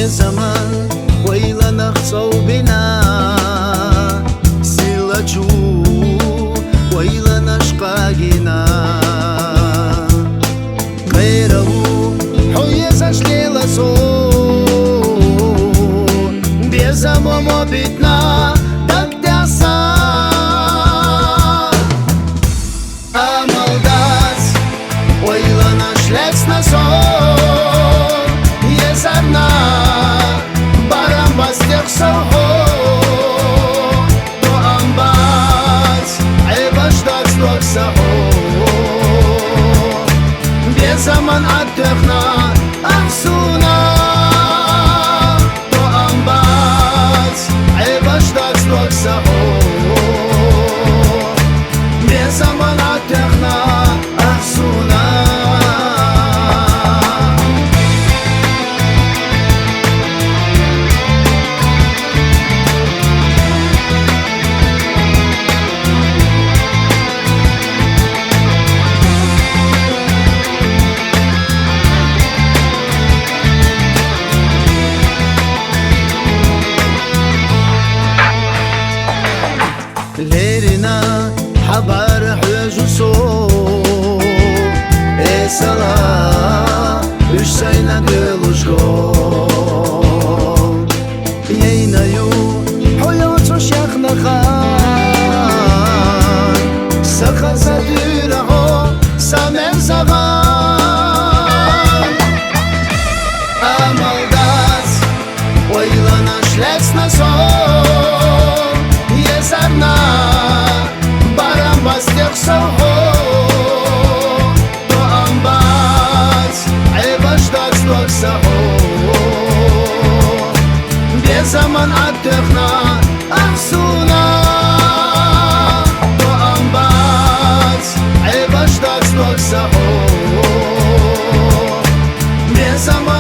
بزمن ويلا نخصو بنا سيلجو ويلا نشقاقنا غيره حويز اشليلا سو بزمن مبتنا دكتاسا امالداز ويلا نشلكس نسو يزرنا برام باستيق سوهو تو امباز عيباش داز دوك سهو بزمن اتخنا احسونا تو امباز عيباش داز دوك سهو بزمن اتخنا احسونا ليرنا حبار حوجو سو اسلا üşseyna gılışgo yeynayu hoyotso şakhna khan sakhaza düraho samen zagan amaldaz oylana şleksna so يزرنا برام باستيق سوهو تو امباز عيباش داز دوك سهو بزمن اتخنا احسونا تو امباز عيباش داز دوك سهو بزمن